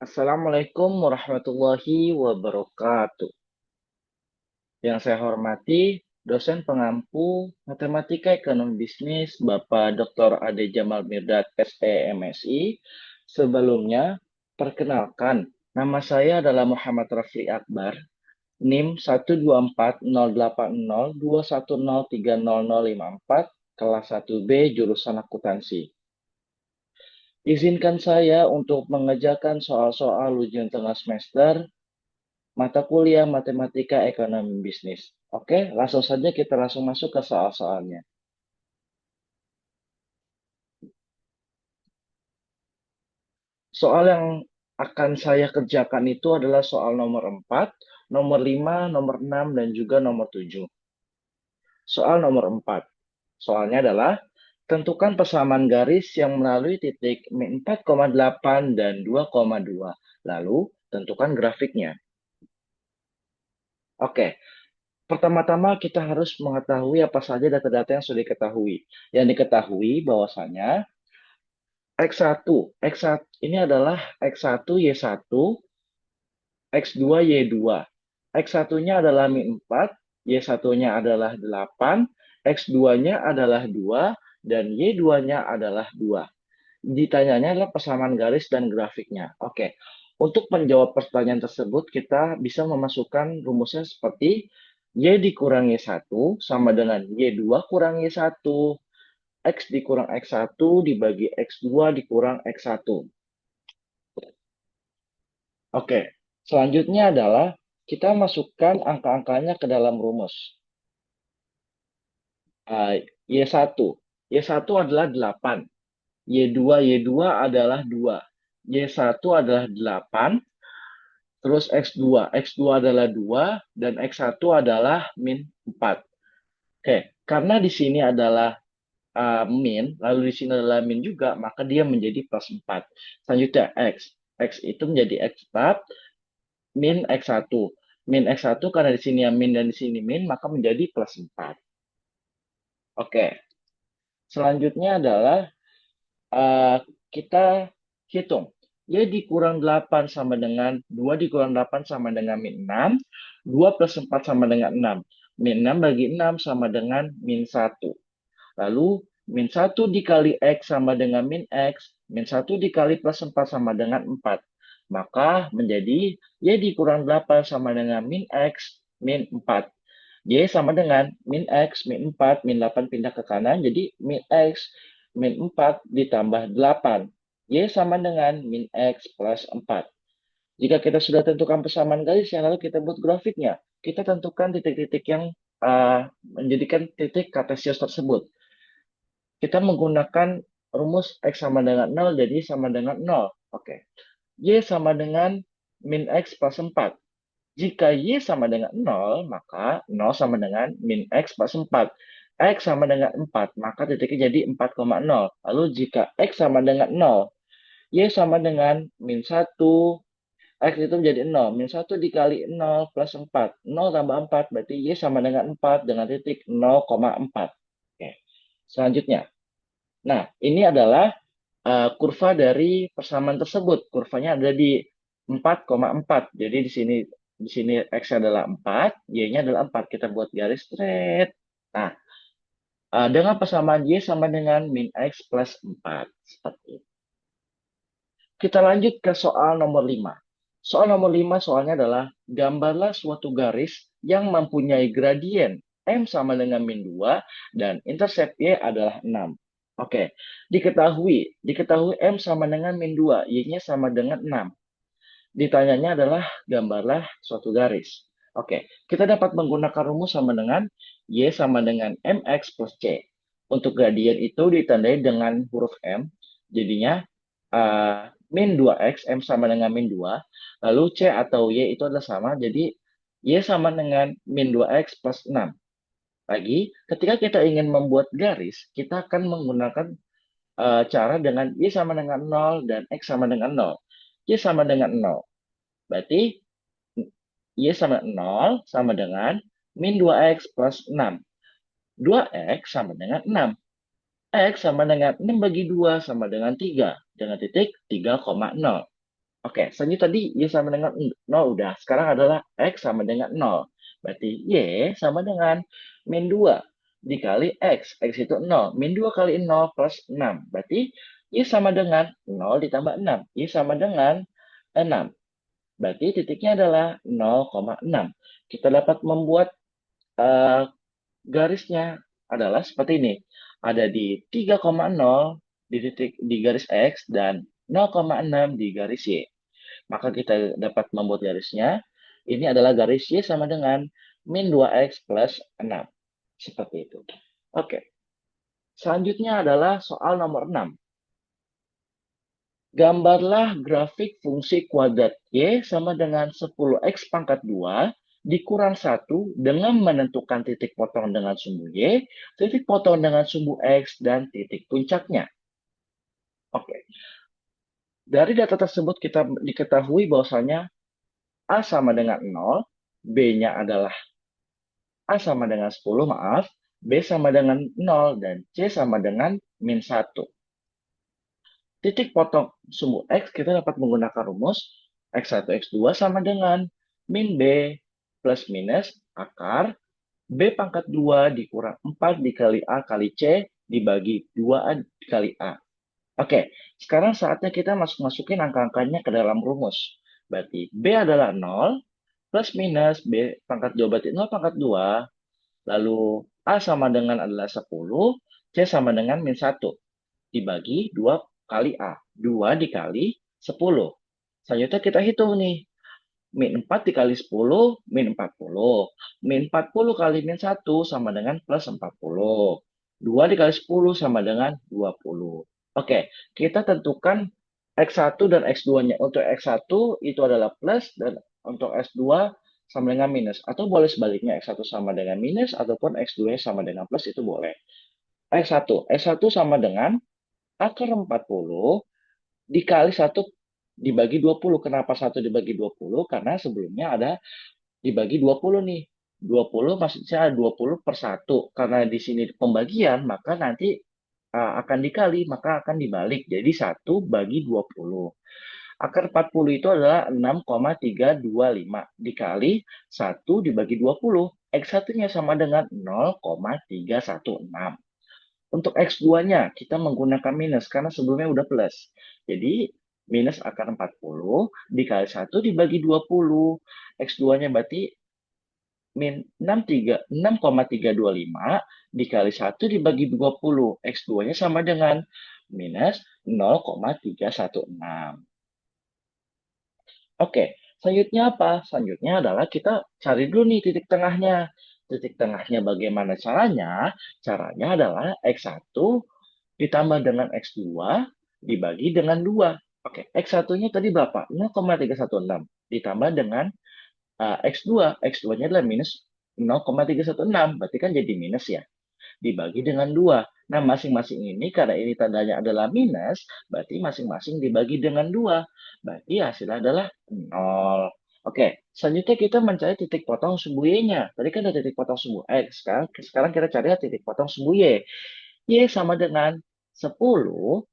Assalamualaikum warahmatullahi wabarakatuh. Yang saya hormati, dosen pengampu Matematika Ekonomi Bisnis, Bapak Dr. Ade Jamal Mirdad, SE MSI. Sebelumnya, perkenalkan, nama saya adalah Muhammad Rafli Akbar, NIM 124080210300054, kelas 1B, jurusan akuntansi. Izinkan saya untuk mengerjakan soal-soal ujian tengah semester mata kuliah Matematika Ekonomi Bisnis. Oke, langsung saja kita langsung masuk ke soal-soalnya. Soal yang akan saya kerjakan itu adalah soal nomor 4, nomor 5, nomor 6, dan juga nomor 7. Soal nomor 4. Soalnya adalah tentukan persamaan garis yang melalui titik min 4,8 dan 2,2. Lalu tentukan grafiknya. Oke, pertama-tama kita harus mengetahui apa saja data-data yang sudah diketahui. Yang diketahui bahwasanya X1 ini adalah X1 Y1, X2 Y2. X1-nya adalah min 4, Y1-nya adalah 8, X2-nya adalah 2, dan Y2-nya adalah 2. Ditanyanya adalah persamaan garis dan grafiknya. Oke, untuk menjawab pertanyaan tersebut, kita bisa memasukkan rumusnya seperti Y dikurangi 1 sama dengan Y2 kurang Y1. X dikurang X1 dibagi X2 dikurang X1. Oke, selanjutnya adalah kita masukkan angka-angkanya ke dalam rumus. Y1. Y1 adalah 8. Y2 adalah 2. Y1 adalah 8. Terus X2. X2 adalah 2. Dan X1 adalah min 4. Oke, karena di sini adalah min, lalu di sini adalah min juga, maka dia menjadi plus 4. Selanjutnya X. X itu menjadi X4 min X1. Min X1 karena di sini yang min dan di sini min, maka menjadi plus 4. Oke, selanjutnya adalah uh, kita hitung. Y dikurang 8 sama dengan 2 dikurang 8 sama dengan min 6. 2 plus 4 sama dengan 6. Min 6 bagi 6 sama dengan min 1. Lalu min 1 dikali X sama dengan min X. Min 1 dikali plus 4 sama dengan 4. Maka menjadi Y dikurang 8 sama dengan min X min 4. Y sama dengan min X min 4, min 8 pindah ke kanan. Jadi min X min 4 ditambah 8. Y sama dengan min X plus 4. Jika kita sudah tentukan persamaan garisnya, lalu kita buat grafiknya. Kita tentukan titik-titik yang menjadikan titik kartesius tersebut. Kita menggunakan rumus X sama dengan 0, jadi sama dengan 0. Oke. Y sama dengan min X plus 4. Jika Y sama dengan 0, maka 0 sama dengan min X plus 4. X sama dengan 4, maka titiknya jadi 4,0. Lalu jika X sama dengan 0, Y sama dengan min 1, X itu menjadi 0. Min 1 dikali 0 plus 4. 0 tambah 4, berarti Y sama dengan 4 dengan titik 0,4. Oke. Selanjutnya. Nah, ini adalah kurva dari persamaan tersebut. Kurvanya ada di 4,4. Jadi di sini X adalah 4, Y-nya adalah 4. Kita buat garis straight. Nah, dengan persamaan Y sama dengan min X plus 4. Seperti itu. Kita lanjut ke soal nomor 5. Soal nomor 5 soalnya adalah gambarlah suatu garis yang mempunyai gradien M sama dengan min 2 dan intercept Y adalah 6. Oke, diketahui M sama dengan min 2, Y-nya sama dengan 6. Ditanyanya adalah gambarlah suatu garis. Oke, kita dapat menggunakan rumus sama dengan Y sama dengan MX plus C. Untuk gradien itu ditandai dengan huruf M, jadinya min 2X, M sama dengan min 2, lalu C atau Y itu adalah sama, jadi Y sama dengan min 2X plus 6. Lagi, ketika kita ingin membuat garis, kita akan menggunakan cara dengan Y sama dengan 0 dan X sama dengan 0. Y sama dengan 0. Berarti Y sama 0 sama dengan min 2X plus 6. 2X sama dengan 6. X sama dengan 6 bagi 2 sama dengan 3. Dengan titik 3,0. Oke, selanjutnya tadi Y sama dengan 0 udah. Sekarang adalah X sama dengan 0. Berarti Y sama dengan min 2 dikali X. X itu 0. Min 2 kali 0 plus 6. Berarti Y sama dengan 0 ditambah 6. Y sama dengan 6. Berarti titiknya adalah 0,6. Kita dapat membuat eh, garisnya adalah seperti ini. Ada di 3,0 di titik di garis X dan 0,6 di garis Y. Maka kita dapat membuat garisnya. Ini adalah garis Y sama dengan min 2X plus 6. Seperti itu. Oke. Selanjutnya adalah soal nomor 6. Gambarlah grafik fungsi kuadrat Y sama dengan 10X pangkat 2 dikurang 1 dengan menentukan titik potong dengan sumbu Y, titik potong dengan sumbu X, dan titik puncaknya. Oke. Dari data tersebut kita diketahui bahwasanya A sama dengan 0, B-nya adalah A sama dengan 10, maaf, B sama dengan 0, dan C sama dengan min 1. Titik potong sumbu X kita dapat menggunakan rumus X1, X2 sama dengan min B plus minus akar B pangkat 2 dikurang 4 dikali A kali C dibagi 2A dikali A. Oke, sekarang saatnya kita masukin angka-angkanya ke dalam rumus. Berarti B adalah 0, plus minus B pangkat 2 berarti 0 pangkat 2, lalu A sama dengan adalah 10, C sama dengan min 1, dibagi 2 kali A. 2 dikali 10. Selanjutnya kita hitung nih. Min 4 dikali 10, min 40. Min 40 kali min 1 sama dengan plus 40. 2 dikali 10 sama dengan 20. Oke, kita tentukan X1 dan X2-nya. Untuk X1 itu adalah plus dan untuk X2 sama dengan minus. Atau boleh sebaliknya X1 sama dengan minus ataupun X2 sama dengan plus itu boleh. X1. X1 sama dengan akar 40 dikali 1 dibagi 20. Kenapa 1 dibagi 20? Karena sebelumnya ada dibagi 20 nih. 20 maksudnya 20 per 1. Karena di sini pembagian, maka nanti akan dikali, maka akan dibalik. Jadi 1 bagi 20. Akar 40 itu adalah 6,325 dikali 1 dibagi 20. X1-nya sama dengan 0,316. Untuk X2-nya kita menggunakan minus karena sebelumnya udah plus. Jadi minus akar 40 dikali 1 dibagi 20. X2-nya berarti min 6,325 dikali 1 dibagi 20. X2-nya sama dengan minus 0,316. Oke, selanjutnya apa? Selanjutnya adalah kita cari dulu nih titik tengahnya. Titik tengahnya bagaimana caranya? Caranya adalah X1 ditambah dengan X2 dibagi dengan 2. Oke, X1-nya tadi berapa? 0,316 ditambah dengan X2. X2-nya adalah minus 0,316. Berarti kan jadi minus ya. Dibagi dengan 2. Nah, masing-masing ini karena ini tandanya adalah minus, berarti masing-masing dibagi dengan 2. Berarti hasilnya adalah 0. Oke, selanjutnya kita mencari titik potong sumbu Y-nya. Tadi kan ada titik potong sumbu X. Sekarang kita cari titik potong sumbu Y. Y sama dengan 10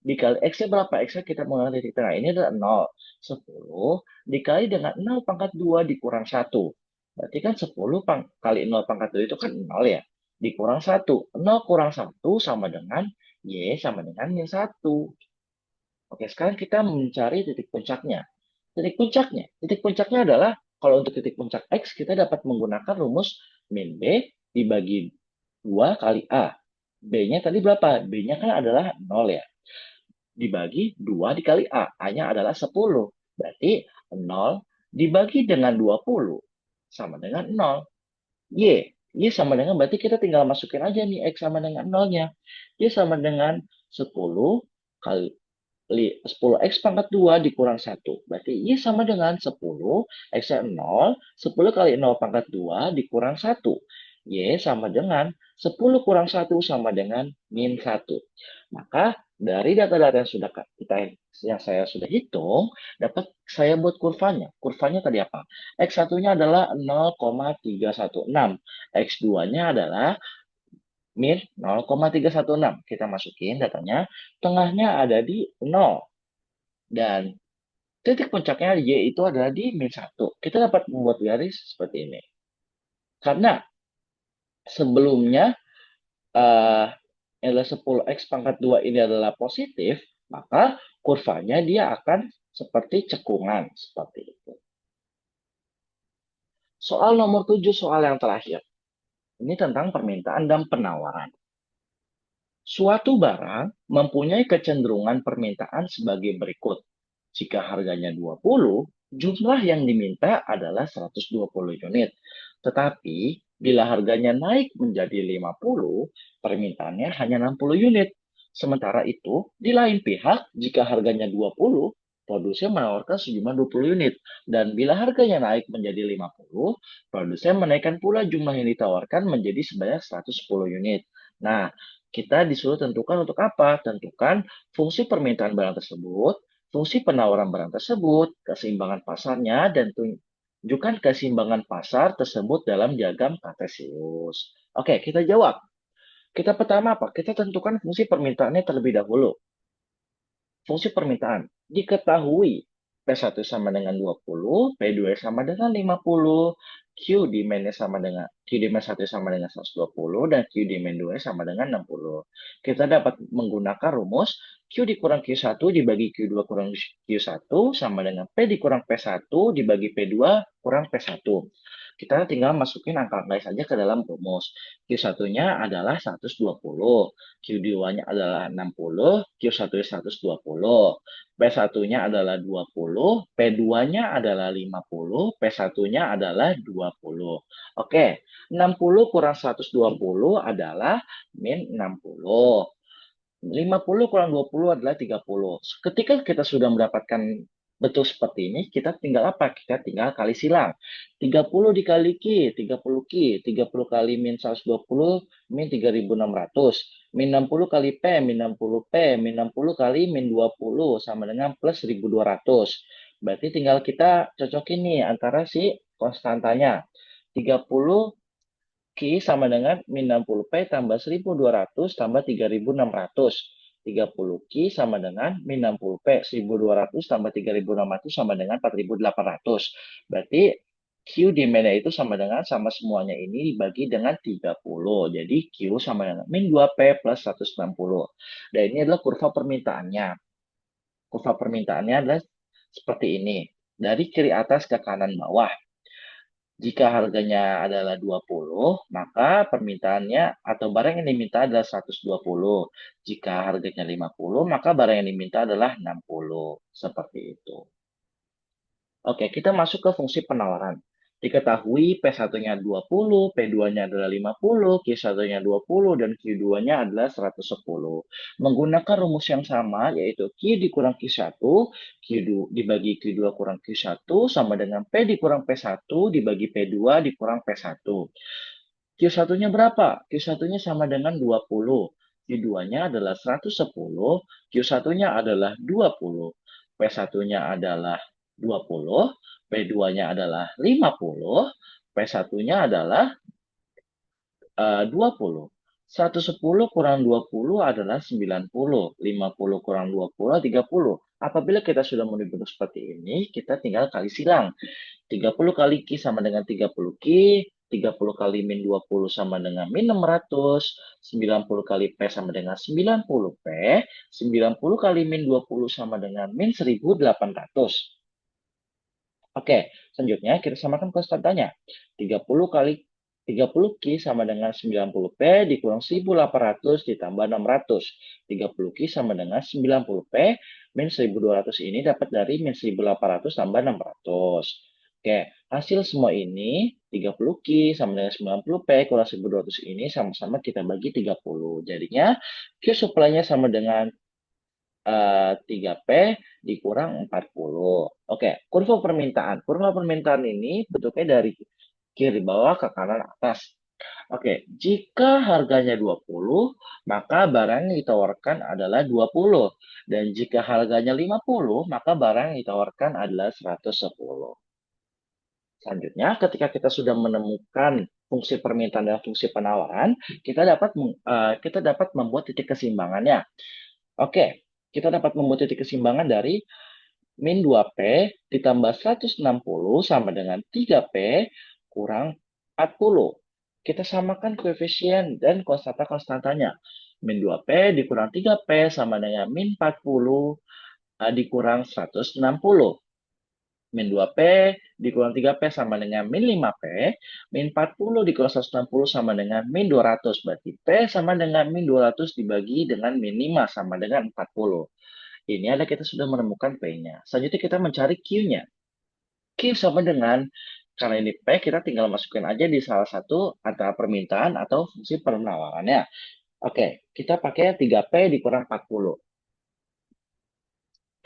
dikali X-nya berapa? X-nya kita menggunakan titik tengah. Ini adalah 0. 10 dikali dengan 0 pangkat 2 dikurang 1. Berarti kan 10 kali 0 pangkat 2 itu kan 0 ya. Dikurang 1. 0 kurang 1 sama dengan Y sama dengan min 1. Oke, sekarang kita mencari titik puncaknya. Titik puncaknya adalah, kalau untuk titik puncak X, kita dapat menggunakan rumus min B dibagi 2 kali A. B-nya tadi berapa? B-nya kan adalah 0 ya. Dibagi 2 dikali A. A-nya adalah 10. Berarti 0 dibagi dengan 20 sama dengan 0. Y. Y sama dengan, berarti kita tinggal masukin aja nih X sama dengan 0-nya. Y sama dengan 10 kali 10X pangkat 2 dikurang 1. Berarti Y sama dengan 10, X-nya 0, 10 kali 0 pangkat 2 dikurang 1. Y sama dengan 10 kurang 1 sama dengan min 1. Maka dari data-data yang saya sudah hitung, dapat saya buat kurvanya. Kurvanya tadi apa? X1-nya adalah 0,316. X2-nya adalah min 0,316. Kita masukin datanya, tengahnya ada di 0. Dan Titik puncaknya Y itu adalah di min 1. Kita dapat membuat garis seperti ini. Karena sebelumnya adalah 10x pangkat 2 ini adalah positif, maka kurvanya dia akan seperti cekungan. Seperti itu. Soal nomor 7, soal yang terakhir. Ini tentang permintaan dan penawaran. Suatu barang mempunyai kecenderungan permintaan sebagai berikut. Jika harganya 20, jumlah yang diminta adalah 120 unit. Tetapi, bila harganya naik menjadi 50, permintaannya hanya 60 unit. Sementara itu, di lain pihak, jika harganya 20, produsen menawarkan sejumlah 20 unit. Dan bila harganya naik menjadi 50, produsen menaikkan pula jumlah yang ditawarkan menjadi sebanyak 110 unit. Nah, kita disuruh tentukan untuk apa? Tentukan fungsi permintaan barang tersebut, fungsi penawaran barang tersebut, keseimbangan pasarnya, dan tunjukkan keseimbangan pasar tersebut dalam diagram Kartesius. Oke, kita jawab. Kita pertama apa? Kita tentukan fungsi permintaannya terlebih dahulu. Fungsi permintaan. Diketahui P1 sama dengan 20, P2 sama dengan 50, Q demand-nya sama dengan Q demand 1 sama dengan 120, dan Q demand 2 sama dengan 60. Kita dapat menggunakan rumus Q dikurang Q1 dibagi Q2 kurang Q1 sama dengan P dikurang P1 dibagi P2 kurang P1. Kita tinggal masukin angka-angka saja ke dalam rumus. Q1-nya adalah 120, Q2-nya adalah 60, Q1-nya 120, P1-nya adalah 20, P2-nya adalah 50, P1-nya adalah 20. Oke, 60 kurang 120 adalah min 60. 50 kurang 20 adalah 30. Ketika kita sudah mendapatkan betul seperti ini, kita tinggal apa? Kita tinggal kali silang. 30 dikali Q, 30 Q. 30 kali min 120, min 3.600. Min 60 kali P, min 60 P. Min 60 kali min 20, sama dengan plus 1.200. Berarti tinggal kita cocokin nih antara si konstantanya. 30 Q sama dengan min 60P tambah 1.200 tambah 3.600. 30 Q sama dengan min 60P 1.200 tambah 3.600 sama dengan 4.800. Berarti Q demand itu sama dengan sama semuanya ini dibagi dengan 30. Jadi Q sama dengan min 2P plus 160. Dan ini adalah kurva permintaannya. Kurva permintaannya adalah seperti ini. Dari kiri atas ke kanan bawah. Jika harganya adalah 20, maka permintaannya atau barang yang diminta adalah 120. Jika harganya 50, maka barang yang diminta adalah 60. Seperti itu. Oke, kita masuk ke fungsi penawaran. Diketahui P1-nya 20, P2-nya adalah 50, Q1-nya 20, dan Q2-nya adalah 110. Menggunakan rumus yang sama, yaitu Q dikurang Q1, Q2 dibagi Q2 kurang Q1, sama dengan P dikurang P1 dibagi P2 dikurang P1. Q1-nya berapa? Q1-nya sama dengan 20. Q2-nya adalah 110, Q1-nya adalah 20, P1-nya adalah 20, P2-nya adalah 50, P1-nya adalah 20. 110 kurang 20 adalah 90. 50 kurang 20 30. Apabila kita sudah menyebut seperti ini, kita tinggal kali silang. 30 kali Q sama dengan 30 Q, 30 kali min 20 sama dengan min 600, 90 kali P sama dengan 90 P, 90 kali min 20 sama dengan min 1800. Oke, selanjutnya kita samakan konstantanya. 30 kali 30 Q sama dengan 90 P dikurang 1800 ditambah 600. 30 Q sama dengan 90 P min 1200 ini dapat dari min 1800 tambah 600. Oke, hasil semua ini 30 Q sama dengan 90 P kurang 1200 ini sama-sama kita bagi 30. Jadinya Q supply-nya sama dengan 3P dikurang 40. Oke, kurva permintaan. Kurva permintaan ini bentuknya dari kiri bawah ke kanan atas. Oke, jika harganya 20, maka barang yang ditawarkan adalah 20. Dan jika harganya 50, maka barang yang ditawarkan adalah 110. Selanjutnya, ketika kita sudah menemukan fungsi permintaan dan fungsi penawaran, kita dapat membuat titik keseimbangannya. Oke, kita dapat membuat titik keseimbangan dari min 2P ditambah 160 sama dengan 3P kurang 40. Kita samakan koefisien dan konstanta-konstantanya. Min 2P dikurang 3P sama dengan min 40 dikurang 160. Min 2P dikurang 3P sama dengan min 5P. Min 40 dikurang 160 sama dengan min 200. Berarti P sama dengan min 200 dibagi dengan min 5 sama dengan 40. Ini ada kita sudah menemukan P-nya. Selanjutnya kita mencari Q-nya. Q sama dengan, karena ini P, kita tinggal masukin aja di salah satu antara permintaan atau fungsi penawarannya. Oke, kita pakai 3P dikurang 40.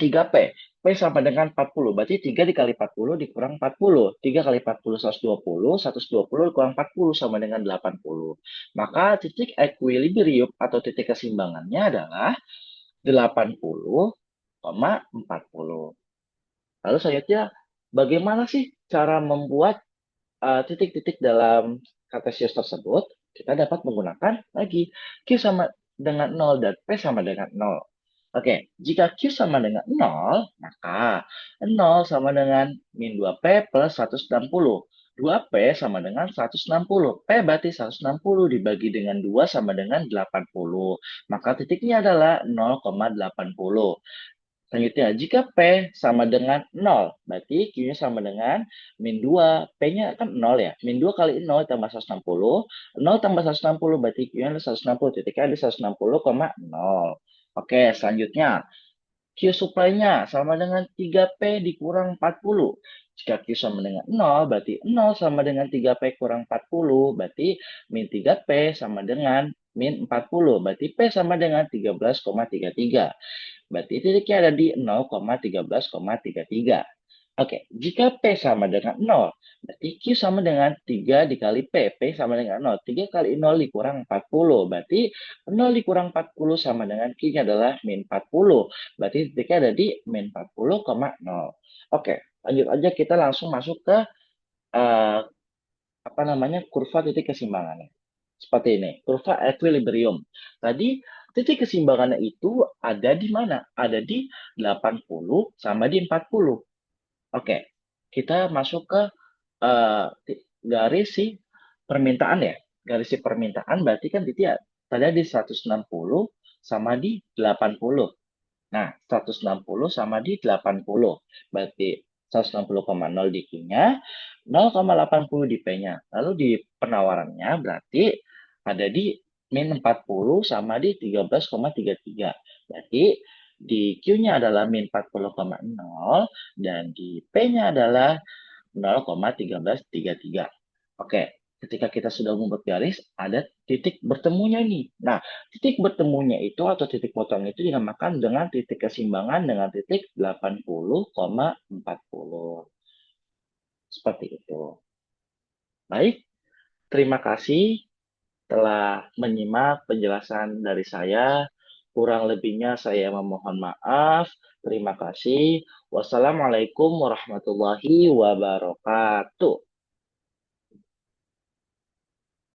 3P. P sama dengan 40. Berarti 3 dikali 40 dikurang 40. 3 kali 40, 120. 120 dikurang 40 sama dengan 80. Maka titik equilibrium atau titik keseimbangannya adalah 80,40. Lalu selanjutnya, bagaimana sih cara membuat titik-titik dalam kartesius tersebut? Kita dapat menggunakan lagi Q sama dengan 0 dan P sama dengan 0. Oke, jika Q sama dengan 0, maka 0 sama dengan min 2P plus 160. 2P sama dengan 160. P berarti 160 dibagi dengan 2 sama dengan 80. Maka titiknya adalah 0,80. Selanjutnya, jika P sama dengan 0, berarti Q-nya sama dengan min 2. P-nya kan 0 ya. Min 2 kali 0 tambah 160. 0 tambah 160, berarti Q-nya adalah 160. Titiknya ada 160,0. Oke, selanjutnya. Q supply-nya sama dengan 3P dikurang 40. Jika Q sama dengan 0, berarti 0 sama dengan 3P kurang 40. Berarti min 3P sama dengan min 40. Berarti P sama dengan 13,33. Berarti titiknya ada di 0,13,33. Oke, jika P sama dengan 0, berarti Q sama dengan 3 dikali P. P sama dengan 0. 3 kali 0 dikurang 40. Berarti 0 dikurang 40 sama dengan Q-nya adalah min 40. Berarti titiknya ada di min 40,0. Oke, lanjut aja kita langsung masuk ke uh, kurva titik keseimbangannya. Seperti ini, kurva equilibrium. Tadi titik keseimbangannya itu ada di mana? Ada di 80 sama di 40. Oke, kita masuk ke uh, garis si permintaan ya. Garis si permintaan berarti kan titik tadi di 160 sama di 80. Nah, 160 sama di 80. Berarti 160,0 di Q-nya, 0,80 di P-nya. Lalu di penawarannya berarti ada di min 40 sama di 13,33. Berarti di Q-nya adalah min 40,0 dan di P-nya adalah 0,1333. Oke, ketika kita sudah membuat garis, ada titik bertemunya nih. Nah, titik bertemunya itu atau titik potong itu dinamakan dengan titik keseimbangan dengan titik 80,40. Seperti itu. Baik, terima kasih telah menyimak penjelasan dari saya. Kurang lebihnya saya memohon maaf. Terima kasih. Wassalamualaikum warahmatullahi wabarakatuh.